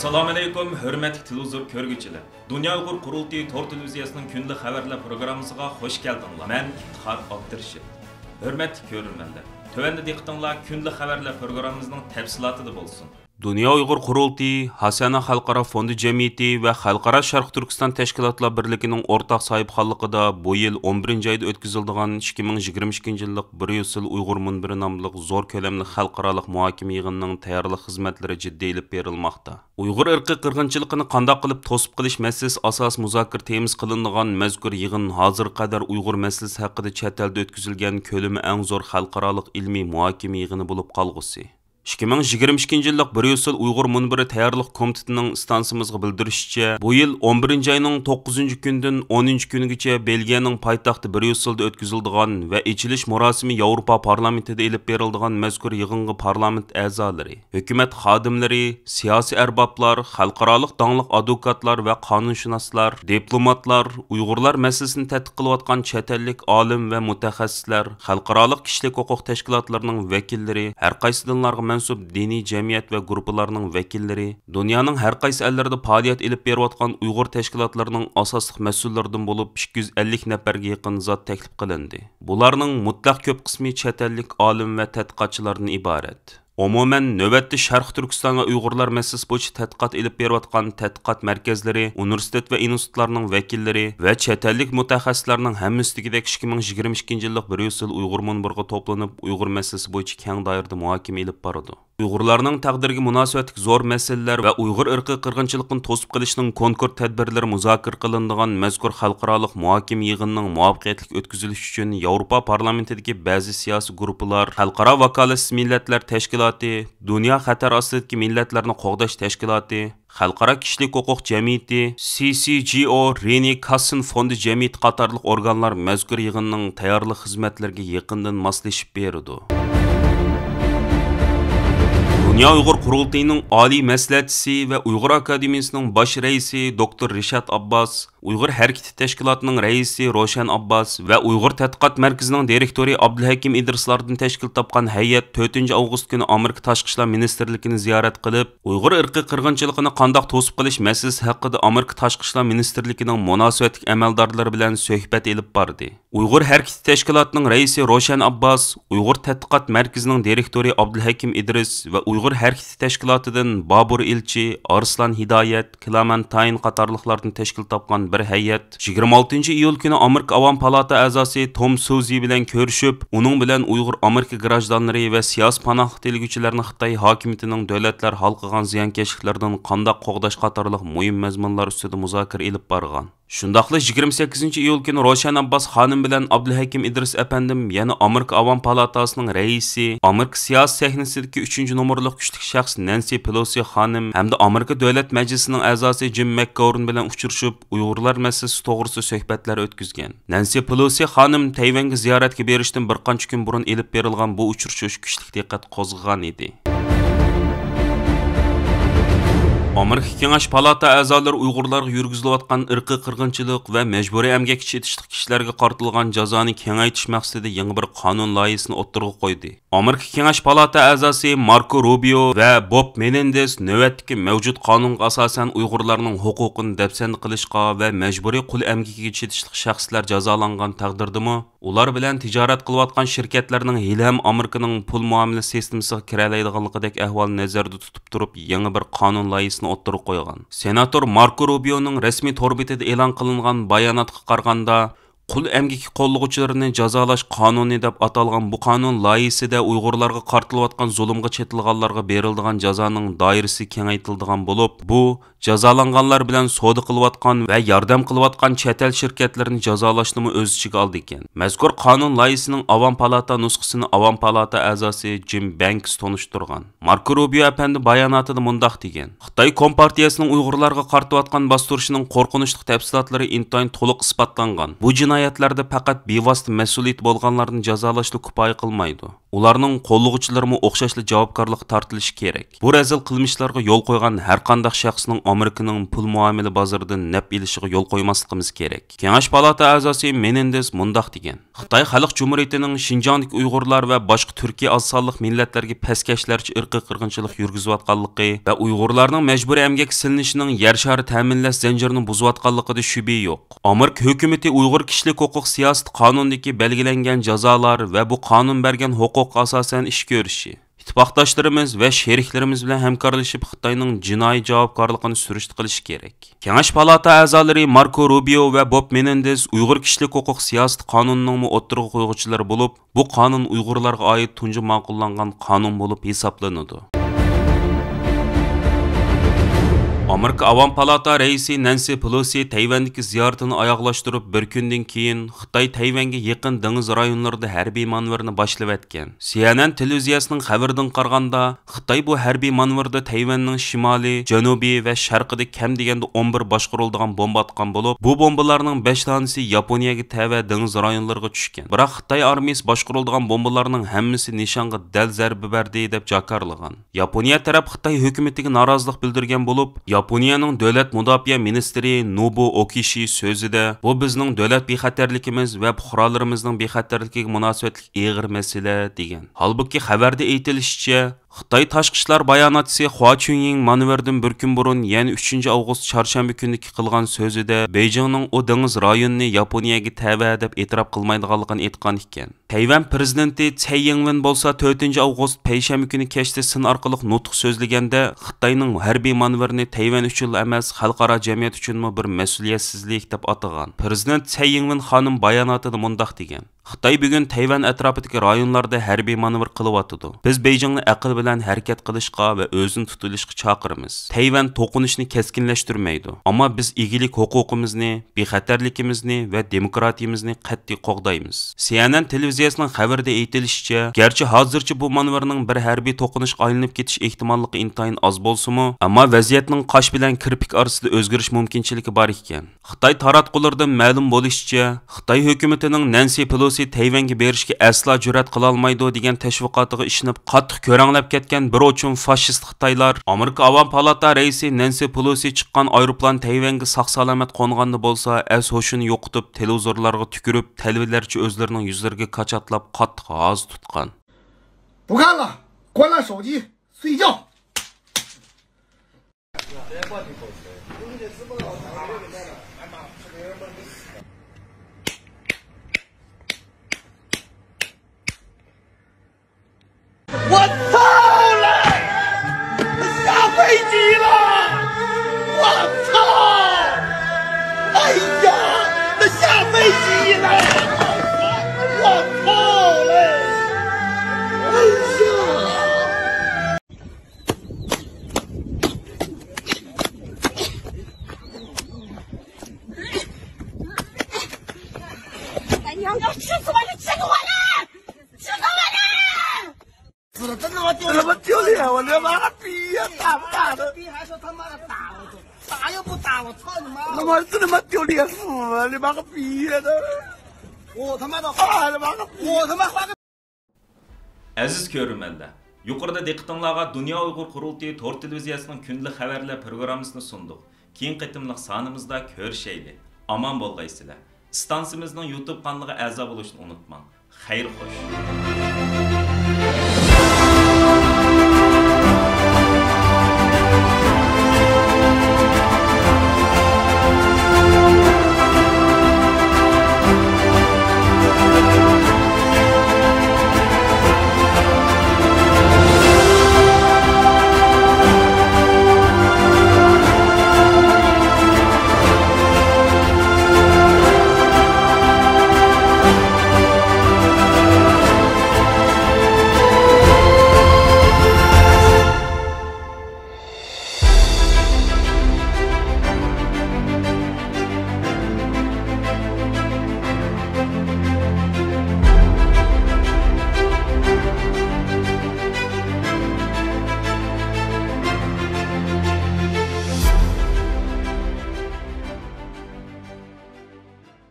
Assalamu alaykum, hörmətli televizor görgüçülər. Dünya Uyğur Qurultayı Tor televiziyasının günlük xəbərlər proqramımıza xoş gəldinizlər. Mən İftixar Abdurşid. Hörmətli görürmənlər. Tövəndə diqqətinizlər günlük xəbərlər proqramımızın təfsilatı bolsun. Dünya Uyghur Qurultayı, Hasana Xalqara Fondi Cemiyeti ve Xalqara Şarq Türkistan Təşkilatlar Birliği'nin ortaq sahibxanlığında bu yıl 11. ayda ötküzüldüğün 2022 yıllık Brüssel Uyghur Munbiri namlıq zor kölemli xalqaralıq muhakeme yığınının tayarlıq xizmətləri ciddi elib berilmaqda. Uyghur ırqı qırğınçılığını qandaq qılıb tosub qilish meselesi asas muzakir temiz qılınğan mezkur yığın hazır qadar Uyghur meselesi haqqında chet eldə ötküzülgən kölümü ən zor xalqaralıq ilmi muhakeme yığını bulup qalğısı. 2022 yıllık Brüssel Uyghur Munbiri Tayarlıq Komitetinin istansımızga bildirişçe, bu yıl 11. ayının 9. günden 10. günügüçe Belgiyanın paytaxtı Brüssel'de ötküzüldüğün ve içiliş murasimi Avrupa Parlamentide elip berildiğin mezkur yığınғы parlament əzaları, hükümet xadimleri, siyasi erbaplar, xalqaralıq dağlıq advokatlar ve kanunşünaslar, diplomatlar, Uygurlar meselesini tədqiq qılıvatqan çetellik alim ve mutaxassislar, xalqaralıq kişilik hüquq təşkilatlarının vekilleri, hər qaysı dinlarga mənsub dini cemiyet ve gruplarının vekilleri, dünyanın hər qaysı əllərdə fəaliyyət elib beriyotqan Uyghur təşkilatlarının asaslıq məsullarından bolup 250 nəfərə yaxın zat təklif qılındı. Bularning mutlaq köp qismi chet ellik alim ve tədqiqatçılardan ibaret. Umumen növbətdə Şərq Türkistan ve Uygurlar meselesi boyunca tədqiqat elib beriyotqan tədqiqat mərkəzləri, universitet ve institutlarının vekilleri ve chet ellik mutaxassislarning hammasidagidek 2022 yıllık Brüssel Uyghur Munbiriga toplanıp Uyghur meselesi boyunca keng dairdə muhakeme elib barıdı. Uygurlarning taqdiriga munosabatlik zor meseleler ve Uyghur ırqı qırğınçılığını tosub qilishning konkur tədbirləri muzakir qilindigan mazkur xalqaralıq muhakeme yığınının muvaffaqiyatli ötküzülüş üçün Avrupa parlamentidagi ba'zi siyasi gruplar, Xalqaro vakolatsiz millatlar tashkiloti, Dünya xatar ostidagi millatlarni qo'g'dash tashkiloti, Xalqaro kishilik huquq jamiyati, CCGO, Reni Kassin Fondi jamiyati qatorliq organlar mazkur yig'inning tayyorlik xizmatlariga yaqindan moslashib berdi. Dünya Uyghur Qurultayı'nın Ali Məsləhətçisi ve Uyghur Akademiyasının baş reisi Dr. Rişat Abbas, Uyghur Hareketi Teşkilatı'nın reisi Roşan Abbas ve Uyghur Tədqiqat Mərkəzinin direktori Abdülhakim İdrislardan təşkil tapqan heyet 4. Avgust günü Amerika Tashqi ishlar Ministerligini ziyaret qilib, Uyghur ırqı qırğınçılığını qandaq tosub qilish meselesi haqqında Amerika Tashqi ishlar Ministerliginin munosabatlik amaldorlari bilan suhbat elib bardi. Uyghur Hareketi Teşkilatı'nın reisi Roşan Abbas, Uyghur Tədqiqat Mərkəzinin direktori Abdülhakim İdris ve Uyghur Hareketi Teşkilatı'dan Babur İlçi, Arslan Hidayet, Clementine qatarlıqlardan təşkil tapqan bir heyet 26 iyul günü Amerika Avam Palata azası Tom Suzy bilen görüşüp, onun bilen Uyghur Amerika grajdanları ve siyasi panohlıq tilgüçilerini Xitay hakimiyetining devletler halqıgan ziyankeşliklerden qandaq qoğdaş qatarlıq muhim mazmunlar üstüde muzakir elib bargan. Şundaqla 28 iyul günü Roşan Abbas xanım bilen Abdülhakim İdris efendim yani Amerika Avam Palatasının reisi, Amerika siyasi sahnesideki 3. numaralı güçlük şahs Nancy Pelosi xanım hem de Amerika Devlet Meclisi'nin azası Jim McGovern bilen uçuruşup Uygurlar meselesi toğrusu söhbetler ötküzgen. Nancy Pelosi xanım Tayvan'a ziyaretke berişten bir qancha gün burun elib berilgan bu uçuruşuş güçlük diqqat qozgıgan idi. Amerika Kengash Palata a'zolari Uyg'urlarga yurgizilayotgan irqiy qirg'inchilik va majburiy emgak chetishlik kishilarga qartilgan jazoni kengaytirish maqsadida yangi bir qonun loyihasini o'ttirib qo'ydi. Amerika Kengash Palata a'zosi Marco Rubio va Bob Menendez navbatdagi mavjud qonunga asosan Uyg'urlarning huquqini dafsand qilishga va majburiy qul emgakiga chetishlik shaxslar jazolangan taqdirdami, ular bilan tijorat qilayotgan shirkatlarning ham Amerikaning pul muomala sistemasiga kiralaydiganligidek ahvolni nazarda tutib turib yangi bir qonun loyihasini o'ttirib qo'ygan. Senator Marco Rubio'ning rasmiy torbetida e'lon qilingan bayonotga qaraganda, qul emgaki qo'llovchilarini jazolash qonuni deb atalgan bu qonun loyihasida Uyg'urlarga qartilayotgan zulmga chetilganlarga beriladigan jazoning doirasi kengaytirilgan bo'lib, bu jazolanganlar bilan savdo qilayotgan va yordam qilayotgan chet el shirkatlarini jazolashni o'z ichiga oldi ekan. Mazkur qonun loyihasining Avam Palata nusxasini Avam Palata a'zosi Jim Banks tonishtirgan. Marco Rubio apandi bayonotida mundaq degan: Xitoy Kompartiyasining Uyg'urlarga qartayotgan bostirishining qo'rqinchli tafsilotlari intayin to'liq isbotlangan. Bu jinoyatlarda faqat bevosita mas'uliyat bo'lganlarni jazolashni kifoya qilmaydi. Ularning qo'llag'uvchilari o'xshashli javobgarlikka tortilishi kerak. Bu razil qilmishlarga yo'l qo'ygan har qanday shaxsning Amerikaning pul muomala bozoridan naf ilishiga yo'l qo'ymasligimiz kerak. Kengash palata a'zosi Menendez mundaq degan: Xitoy Xalq Jumhuriyatining Xinjiangdagi Uyg'urlar va boshqa Turkiya oz sonliq millatlarga paskashlarcha irqiy qirg'inchilik yurgizayotganligi va Uyg'urlarning majburiy emgak silinishining yer shari ta'minlash zanjirini buzayotganligida shubha yo'q. Amerika hukumati Uyg'ur kishilik huquq siyosat qonunidagi belgilangan jazolar va bu qonun bergan huquq asosan ish ko'rishi, ittifoqdoshlarimiz va sheriklarimiz bilan hamkorlashib Xitoyning jinoiy javobgarligini surishti qilish kerak. Kengash palata a'zolari Marco Rubio va Bob Menendez Uyg'ur kishilik huquq siyosat qonunining o'ttirg'i qo'yuvchilari bo'lib, bu qonun Uyg'urlarga oid tunji ma'qullangan qonun bo'lib hisoblanadi. Amerika Avam Palata raisi Nancy Pelosi Tayvandagi ziyoratini oyoqlashtirib bir kundan keyin Xitoy Tayvanga yaqin dengiz rayonlarida harbiy manevrni boshlab etgan. CNN televiziyasining xabaridan qaraganda, Xitoy bu harbiy manevrda Tayvanning shimoliy, janubiy va sharqida kam deganda 11 boshqariladigan bomba atgan bo'lib, bu bombalarning 5 tanasi Yaponiyaga tava dengiz rayonlariga tushgan. Biroq Xitoy armiyasi boshqariladigan bombalarning hammasi nishonga dal zarba berdi deb jakarlagan. Yaponiya taraf Xitoy hukumatiga norozilik bildirgan bo'lib, Yaponiyaning davlat mudofaa ministri Nobuo Okishi so'zida bu bizning davlat bexatarligimiz va fuqarolarimizning bexatarligiga munosabatli og'ir masala degan. Halbuki xabarda aytilishicha, Xitoy tashqi ishlar bayonotchisi Hua Chunying manevrdan bir kun burun, ya'ni 3-avgust chorshanba kuniki qilgan so'zida Beijingning o dengiz rayonini Yaponiyaga tava deb e'tirof qilmaydiganligini aytgan ekan. Tayvan prezidenti Tsai Ing-wen bo'lsa 4-avgust payshanba kuni kechda sin orqali nutq so'zlaganda Xitoyning harbiy manevrini Tayvan uchun emas, xalqaro jamiyat uchunmi bir mas'uliyatsizlik deb atagan. Prezident Tsai Ing-wen xonim bayonotida mundaq degan: Xitoy bugun Tayvan atrofidagi rayonlarda harbiy manevr qilyotidi. Biz Beijingni aql bilan harakat qilishga va o'zini tutilishga chaqiramiz. Tayvan to'qinishni keskinlashtirmaydi, ammo biz egilik huquqimizni, bexatarligimizni va demokratiyamizni qat'iy qo'g'daymiz. CNN televiziyasining xabarida aytilishicha, garchi hozircha bu manevrning bir harbiy to'qinishga aylanib ketish ehtimolligi intayin oz bo'lsa-mu, ammo vaziyatning qosh bilan kirpik orasida o'zgarish mumkinchiligi bor ekan. Xitoy taratqulardan ma'lum bo'lishicha, Xitoy hukumatining Nancy Pelosi Tayvanga berishga aslo jur'at qila olmaydi degan tashviqotiga ishinib qattiq ko'ranglab ketgan bir uchun fashist Xitoylar Amerika Avam Palata raisi Nancy Pelosi chiqqan aeroplan Tayvanga sog'-salomat qo'nganda bo'lsa, as hoshini yo'qotib, televizorlarga tükürib, talvalarcha o'zlarining yuzlariga qachatlab qattiq g'oz tutgan. 不看了，关了手机，睡觉。我操了！下飞机了！我操！哎呀，那下飞机了！我操嘞！哎呀！ 你要吃死我就吃死我了！吃死我了！死了，真他妈丢脸！他妈丢脸！我他妈个逼呀！打不打的？逼还说他妈的打我，打又不打我，操你妈！他妈真他妈丢脸死了！你妈个逼呀！我他妈的花他妈个，我他妈花个。 Aziz ko'rmanlar, yuqorida diqqatingizga Dunyo Uyg'ur qurultiyi to'r televiziyasining kundalik xabarlar programmasini sundik. Keyin qitimliq sonimizda ko'rishayli. Aman bo'lgaysizlar. Stansimizning YouTube kanaliga a'zo bo'lishni unutmang. Xayr xo'sh.